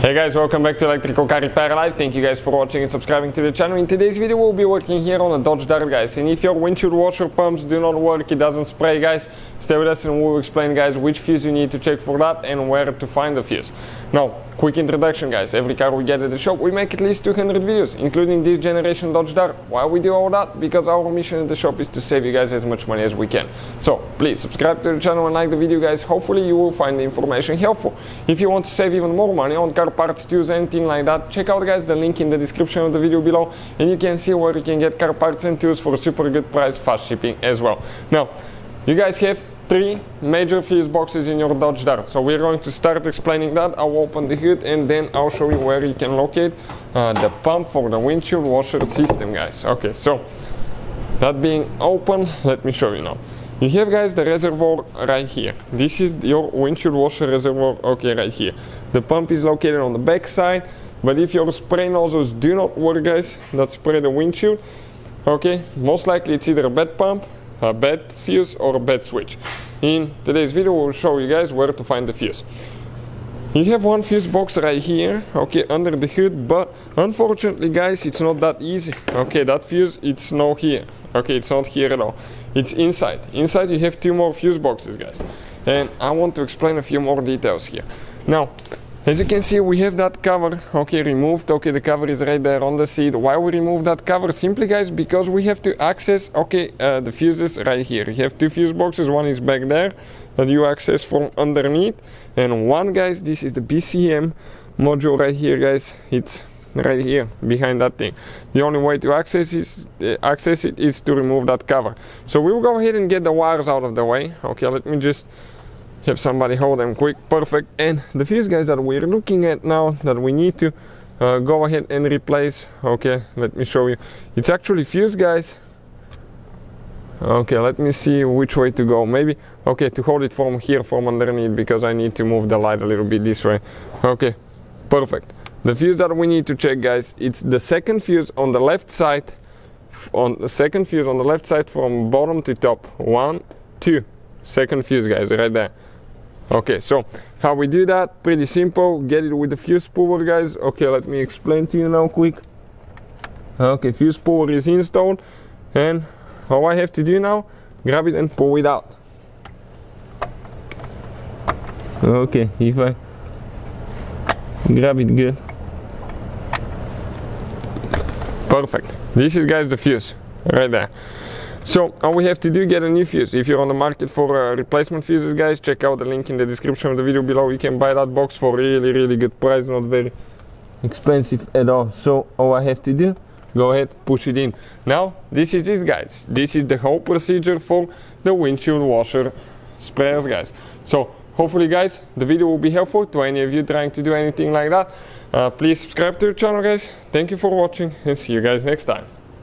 Hey guys, welcome back to Electrical Car Repair Live. Thank you guys for watching and subscribing to the channel. In today's video we'll be working here on a Dodge Dart, guys. And if your windshield washer pumps do not work, it doesn't spray, guys, stay with us and we'll explain, guys, which fuse you need to check for that and where to find the fuse. Now, quick introduction, guys. Every car we get at the shop, we make at least 200 videos, including this generation Dodge Dart. Why we do all that? Because our mission at the shop is to save you guys as much money as we can. So please subscribe to the channel and like the video, guys. Hopefully you will find the information helpful. If you want to save even more money on car parts, tools, anything like that, check out, guys, the link in the description of the video below, and you can see where you can get car parts and tools for a super good price, fast shipping as well. Now, you guys have 3 major fuse boxes in your Dodge Dart. So we're going to start explaining that. I'll open the hood and then I'll show you where you can locate the pump for the windshield washer system, guys. Okay, so that being open, let me show you now. You have, guys, the reservoir right here. This is your windshield washer reservoir, okay, right here. The pump is located on the back side, but if your spray nozzles do not work, guys, that spray the windshield, okay, most likely it's either a bad pump, a bad fuse, or a bad switch. In today's video we'll show you guys where to find the fuse. You have one fuse box right here, okay, under the hood, but unfortunately, guys, it's not that easy. Okay, that fuse, it's not here. Okay, it's not here at all. It's inside. Inside you have 2 more fuse boxes, guys. And I want to explain a few more details here. Now, as you can see, we have that cover, okay, removed. Okay, the cover is right there on the seat. Why we remove that cover? Simply, guys, because we have to access, okay, the fuses right here. You have 2 fuse boxes. One is back there that you access from underneath, and one, guys, this is the BCM module right here, guys. It's right here behind that thing. The only way to access it is to remove that cover. So we'll go ahead and get the wires out of the way. Okay, let me just have somebody hold them quick. Perfect. And the fuse, guys, that we're looking at now, that we need to go ahead and replace, okay, let me show you. It's actually fuse, guys. Okay, let me see which way to go. Maybe, okay, to hold it from here, from underneath, because I need to move the light a little bit this way. Okay, perfect. The fuse that we need to check, guys, it's the second fuse on the left side, from bottom to top. 1, 2, second fuse, guys, right there. Okay, so how we do that? Pretty simple. Get it with the fuse puller, guys. Okay, let me explain to you now quick. Okay, fuse puller is installed, and all I have to do now, grab it and pull it out. Okay, if I grab it good. Perfect. This is, guys, the fuse right there. So all we have to do, get a new fuse. If you're on the market for replacement fuses, guys, check out the link in the description of the video below. You can buy that box for really good price, not very expensive at all. So all I have to do, go ahead, push it in. Now this is it, guys. This is the whole procedure for the windshield washer sprayers, guys. So hopefully, guys, the video will be helpful to any of you trying to do anything like that. Please subscribe to the channel, guys. Thank you for watching and see you guys next time.